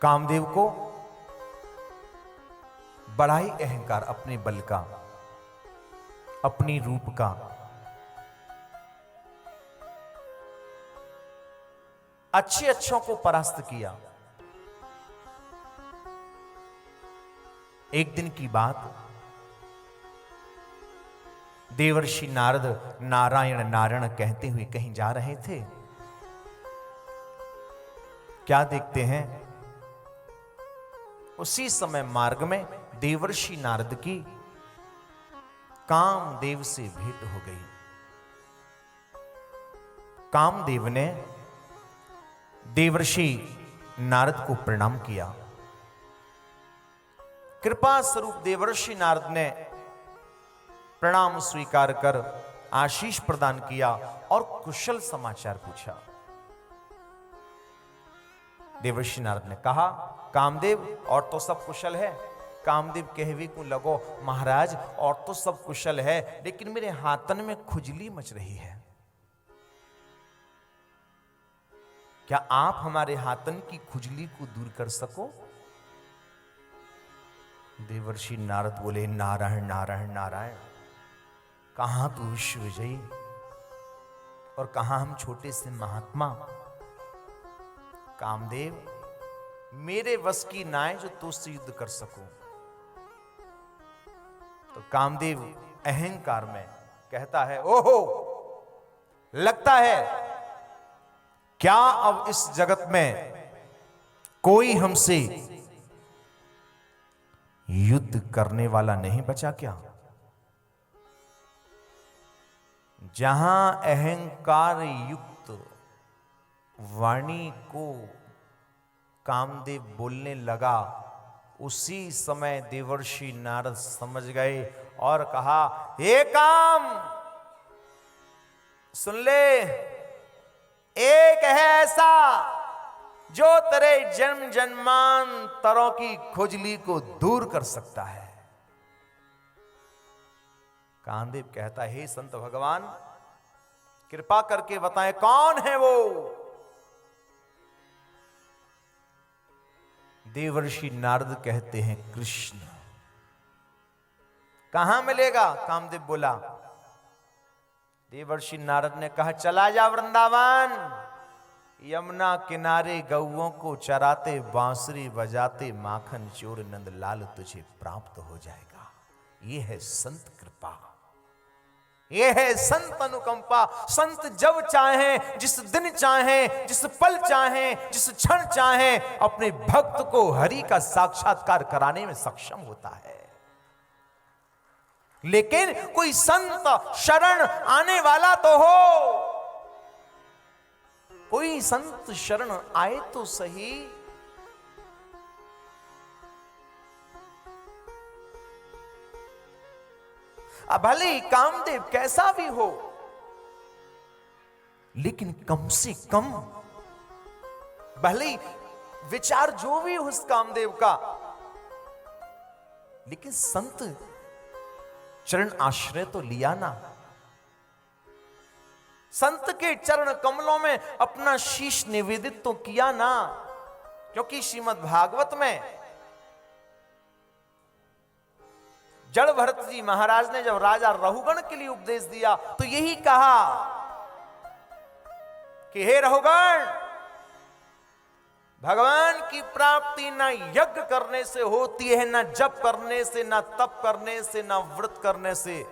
कामदेव को बड़ा ही अहंकार, अपने बल का, अपनी रूप का। अच्छे अच्छों को परास्त किया। एक दिन की बात, देवर्षि नारद नारायण नारायण कहते हुए कहीं जा रहे थे। क्या देखते हैं, उसी समय मार्ग में देवर्षि नारद की कामदेव से भेंट हो गई। कामदेव ने देवर्षि नारद को प्रणाम किया। कृपा स्वरूप देवर्षि नारद ने प्रणाम स्वीकार कर आशीष प्रदान किया और कुशल समाचार पूछा। देवर्षि नारद ने कहा, कामदेव और तो सब कुशल है। कामदेव कहवे को लगो, महाराज और तो सब कुशल है, लेकिन मेरे हाथन में खुजली मच रही है। क्या आप हमारे हाथन की खुजली को दूर कर सको? देवर्षि नारद बोले, नारायण नारायण नारायण, कहां तू विश्व विजयी और कहां हम छोटे से महात्मा। कामदेव, मेरे वश की नाय जो तुझसे युद्ध कर सकूं। तो कामदेव अहंकार में कहता है, ओहो, लगता है क्या अब इस जगत में कोई हमसे युद्ध करने वाला नहीं बचा क्या? जहां अहंकार युक्त वाणी को कामदेव बोलने लगा, उसी समय देवर्षि नारद समझ गए और कहा, हे काम, सुन ले, एक है ऐसा जो तेरे जन्म जन्मांतरों की खुजली को दूर कर सकता है। कामदेव कहता है, हे संत भगवान, कृपा करके बताएं कौन है वो? देवर्षि नारद कहते हैं, कृष्ण। कहां मिलेगा? कामदेव बोला। देवर्षि नारद ने कहा, चला जा वृंदावन, यमुना किनारे गौओं को चराते, बांसुरी बजाते, माखन चोर नंद लाल तुझे प्राप्त हो जाएगा। यह है संत कृपा, यह है संत अनुकंपा। संत जब चाहें, जिस दिन चाहें, जिस पल चाहें, जिस क्षण चाहें, अपने भक्त को हरि का साक्षात्कार कराने में सक्षम होता है। लेकिन कोई संत शरण आने वाला तो हो, कोई संत शरण आए तो सही। अब भले कामदेव कैसा भी हो, लेकिन कम से कम भले विचार जो भी हो उस कामदेव का, लेकिन संत चरण आश्रय तो लिया ना। संत के चरण कमलों में अपना शीश निवेदित तो किया ना। क्योंकि श्रीमद् भागवत में जड़ भरत जी महाराज ने जब राजा रहुगण के लिए उपदेश दिया तो यही कहा कि हे रहुगण, भगवान की प्राप्ति ना यज्ञ करने से होती है, ना जप करने से, ना तप करने से, ना व्रत करने से।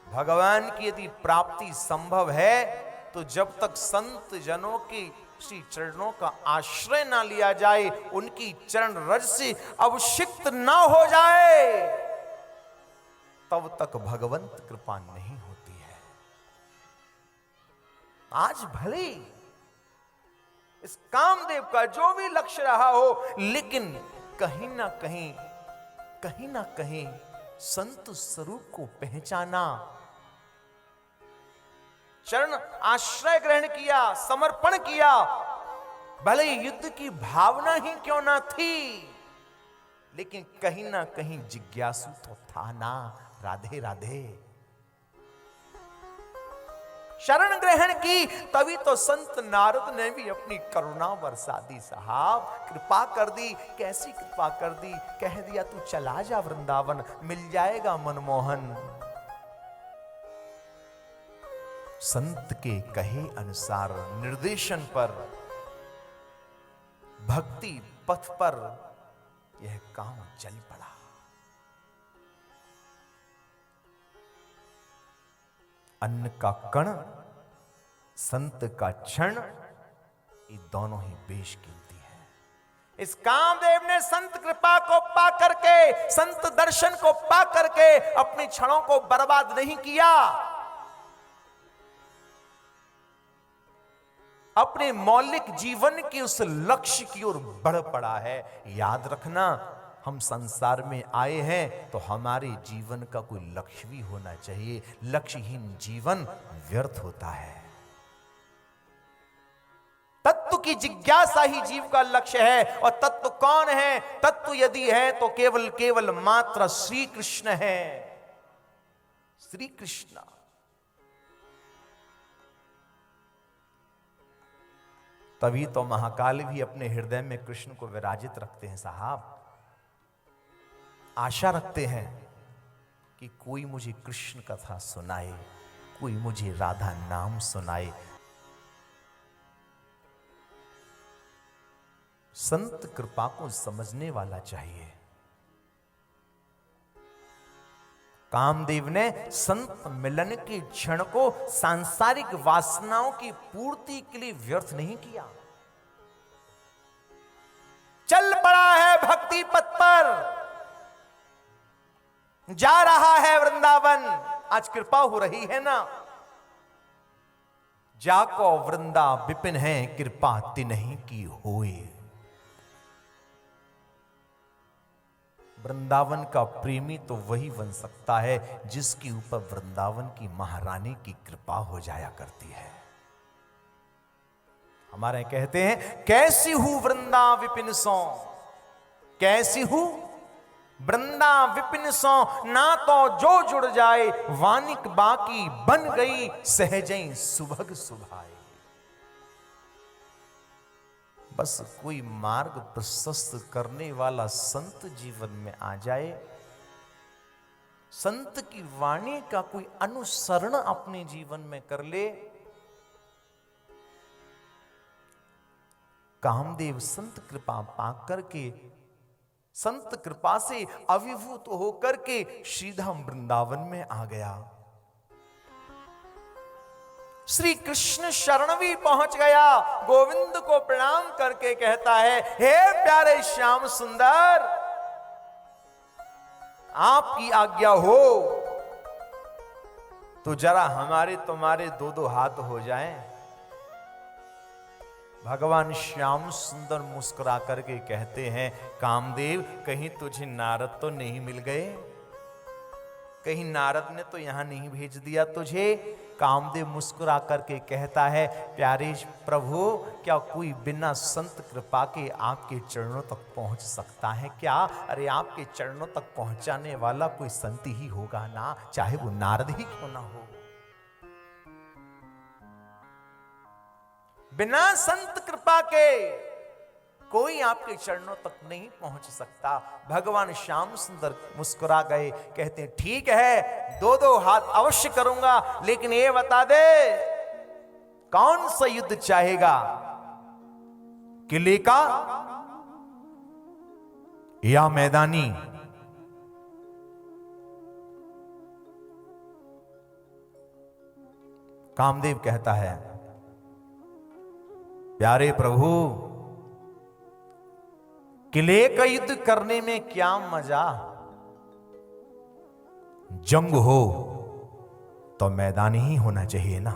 भगवान की यदि प्राप्ति संभव है तो जब तक संत जनों की श्री चरणों का आश्रय ना लिया जाए, उनकी चरण रज से अभिषिक्त ना हो जाए, तब तक भगवंत कृपा नहीं होती है। आज भले इस कामदेव का जो भी लक्ष्य रहा हो, लेकिन कहीं ना कहीं संत स्वरूप को पहचाना, चरण आश्रय ग्रहण किया, समर्पण किया। भले युद्ध की भावना ही क्यों ना थी, लेकिन कहीं ना कहीं जिज्ञासु तो था ना। राधे राधे। शरण ग्रहण की, तभी तो संत नारद ने भी अपनी करुणा बरसा दी साहब, कृपा कर दी। कैसी कृपा कर दी? कह दिया तू चला जा वृंदावन, मिल जाएगा मनमोहन। संत के कहे अनुसार, निर्देशन पर, भक्ति पथ पर यह काम चल पड़ा। अन्न का कण, संत का क्षण, ये दोनों ही बेशकीमती है। इस कामदेव ने संत कृपा को पा करके, संत दर्शन को पा करके अपने क्षणों को बर्बाद नहीं किया, अपने मौलिक जीवन के उस लक्ष्य की ओर बढ़ पड़ा है। याद रखना, हम संसार में आए हैं तो हमारे जीवन का कोई लक्ष्य भी होना चाहिए। लक्ष्यहीन जीवन व्यर्थ होता है। तत्व की जिज्ञासा ही जीव का लक्ष्य है। और तत्व कौन है? तत्व यदि है तो केवल केवल मात्र श्री कृष्ण है। श्री कृष्ण। तभी तो महाकाल भी अपने हृदय में कृष्ण को विराजित रखते हैं साहब। आशा रखते हैं कि कोई मुझे कृष्ण कथा सुनाए, कोई मुझे राधा नाम सुनाए। संत कृपा को समझने वाला चाहिए। कामदेव ने संत मिलन के क्षण को सांसारिक वासनाओं की पूर्ति के लिए व्यर्थ नहीं किया। चल पड़ा है भक्ति पथ पर, जा रहा है वृंदावन। आज कृपा हो रही है ना। जाको वृंदा विपिन है, कृपा तिन्हीं की होए। वृंदावन का प्रेमी तो वही बन सकता है जिसके ऊपर वृंदावन की महारानी की कृपा हो जाया करती है। हमारे कहते हैं, कैसी हूं वृंदा विपिन सो, कैसी हूं वृंदा विपिन सो, ना तो जो जुड़ जाए वानिक बाकी, बन गई सहजई सुभग सुभाए। बस कोई मार्ग प्रशस्त करने वाला संत जीवन में आ जाए, संत की वाणी का कोई अनुसरण अपने जीवन में कर ले। कामदेव संत कृपा पाकर के, संत कृपा से अभिभूत होकर के श्रीधाम वृंदावन में आ गया। श्री कृष्ण शरण भी पहुंच गया। गोविंद को प्रणाम करके कहता है, हे प्यारे श्याम सुंदर, आपकी आज्ञा हो तो जरा हमारे तुम्हारे दो दो हाथ हो जाएं। भगवान श्याम सुंदर मुस्कुरा करके कहते हैं, कामदेव कहीं तुझे नारद तो नहीं मिल गए? कहीं नारद ने तो यहां नहीं भेज दिया तुझे? कामदेव मुस्कुरा करके कहता है, प्यारे प्रभु, क्या कोई बिना संत कृपा के आपके चरणों तक पहुंच सकता है क्या? अरे आपके चरणों तक पहुंचाने वाला कोई संत ही होगा ना, चाहे वो नारद ही क्यों ना हो। बिना संत कृपा के कोई आपके चरणों तक नहीं पहुंच सकता। भगवान श्याम सुंदर मुस्कुरा गए, कहते हैं, ठीक है, दो दो हाथ अवश्य करूंगा, लेकिन ये बता दे कौन सा युद्ध चाहेगा, किले का या मैदानी? कामदेव कहता है, प्यारे प्रभु, किले का युद्ध करने में क्या मजा, जंग हो तो मैदान ही होना चाहिए ना।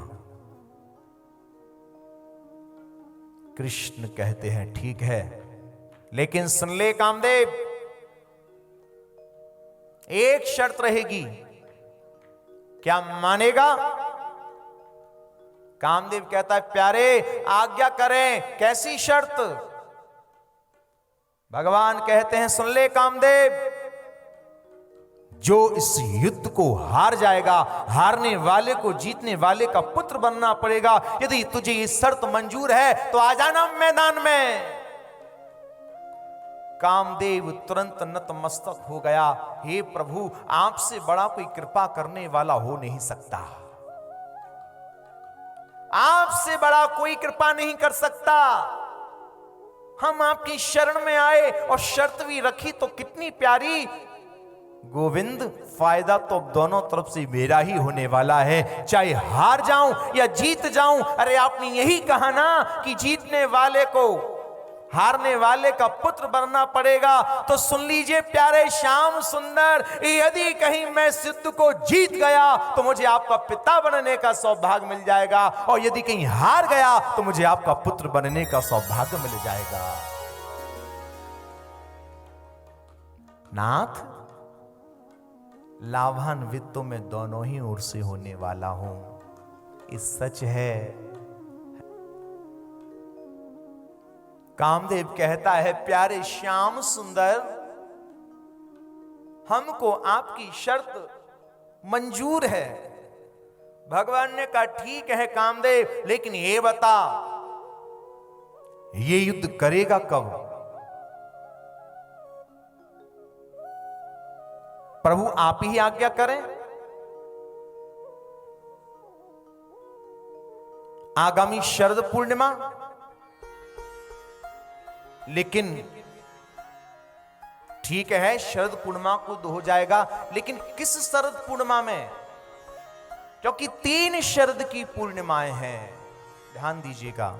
कृष्ण कहते हैं, ठीक है, लेकिन सुन ले कामदेव, एक शर्त रहेगी, क्या मानेगा? कामदेव कहता है, प्यारे आज्ञा करें, कैसी शर्त? भगवान कहते हैं, सुन ले कामदेव, जो इस युद्ध को हार जाएगा, हारने वाले को जीतने वाले का पुत्र बनना पड़ेगा। यदि तुझे ये शर्त मंजूर है तो आ जाना मैदान में। कामदेव तुरंत नतमस्तक हो गया। हे प्रभु, आपसे बड़ा कोई कृपा करने वाला हो नहीं सकता, आपसे बड़ा कोई कृपा नहीं कर सकता। हम आपकी शरण में आए और शर्त भी रखी तो कितनी प्यारी। गोविंद, फायदा तो दोनों तरफ से मेरा ही होने वाला है, चाहे हार जाऊं या जीत जाऊं। अरे आपने यही कहा ना कि जीतने वाले को हारने वाले का पुत्र बनना पड़ेगा। तो सुन लीजिए प्यारे श्याम सुंदर, यदि कहीं मैं सिद्ध को जीत गया तो मुझे आपका पिता बनने का सौभाग्य मिल जाएगा, और यदि कहीं हार गया तो मुझे आपका पुत्र बनने का सौभाग्य मिल जाएगा। नाथ, लाभान्वित तो मैं दोनों ही ओर से होने वाला हूं, ये सच है। कामदेव कहता है, प्यारे श्याम सुंदर, हमको आपकी शर्त मंजूर है। भगवान ने कहा, ठीक है कामदेव, लेकिन ये बता, ये युद्ध करेगा कब? प्रभु आप ही आज्ञा करें। आगामी शरद पूर्णिमा, लेकिन ठीक है शरद पूर्णिमा को हो जाएगा, लेकिन किस शरद पूर्णिमा में? क्योंकि 3 शरद की पूर्णिमाएं हैं, ध्यान दीजिएगा।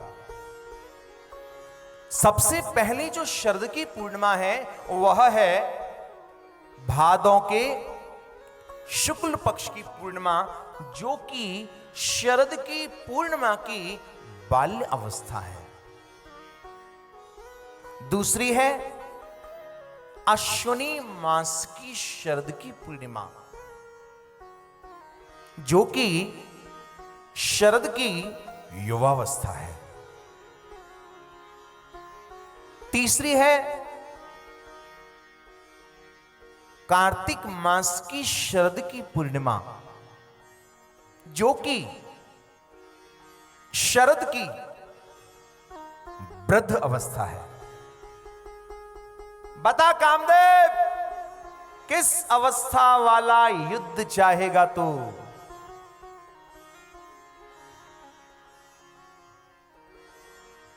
सबसे पहली जो शरद की पूर्णिमा है वह है भादों के शुक्ल पक्ष की पूर्णिमा, जो कि शरद की पूर्णिमा की बाल्य अवस्था है। दूसरी है अश्विनी मास की शरद की पूर्णिमा, जो कि शरद की युवावस्था है। तीसरी है कार्तिक मास की शरद की पूर्णिमा, जो कि शरद की वृद्ध अवस्था है। बता कामदेव, किस अवस्था वाला युद्ध चाहेगा तू?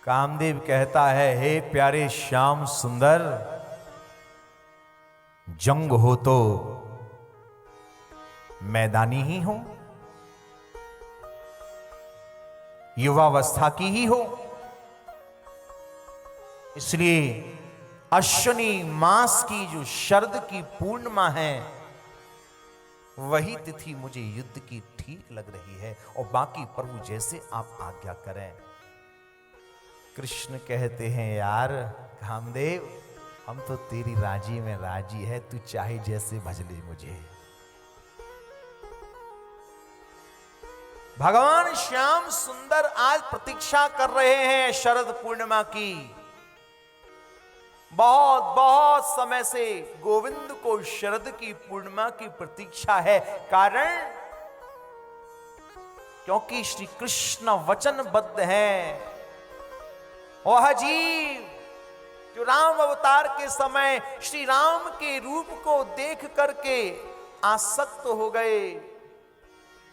कामदेव कहता है, हे प्यारे श्याम सुंदर, जंग हो तो मैदानी ही हो, युवावस्था की ही हो। इसलिए अश्विनी मास की जो शरद की पूर्णिमा है, वही तिथि मुझे युद्ध की ठीक लग रही है, और बाकी प्रभु जैसे आप आज्ञा करें। कृष्ण कहते हैं, यार कामदेव, हम तो तेरी राजी में राजी है, तू चाहे जैसे भज ले मुझे। भगवान श्याम सुंदर आज प्रतीक्षा कर रहे हैं शरद पूर्णिमा की। बहुत बहुत समय से गोविंद को शरद की पूर्णिमा की प्रतीक्षा है। कारण, क्योंकि श्री कृष्ण वचनबद्ध हैं। वह जीव जो राम अवतार के समय श्री राम के रूप को देख करके आसक्त हो गए,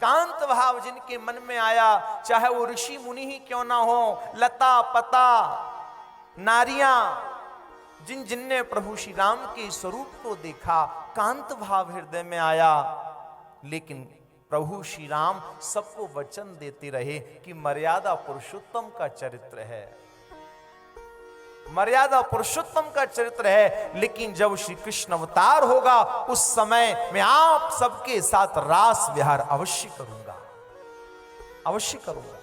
कांत भाव जिनके मन में आया, चाहे वो ऋषि मुनि ही क्यों ना हो, लता पता नारियां, जिनने प्रभु श्री राम के स्वरूप को देखा, कांत भाव हृदय में आया। लेकिन प्रभु श्री राम सबको वचन देते रहे कि मर्यादा पुरुषोत्तम का चरित्र है, मर्यादा पुरुषोत्तम का चरित्र है। लेकिन जब श्री कृष्ण अवतार होगा, उस समय मैं आप सबके साथ रास विहार अवश्य करूंगा, अवश्य करूंगा।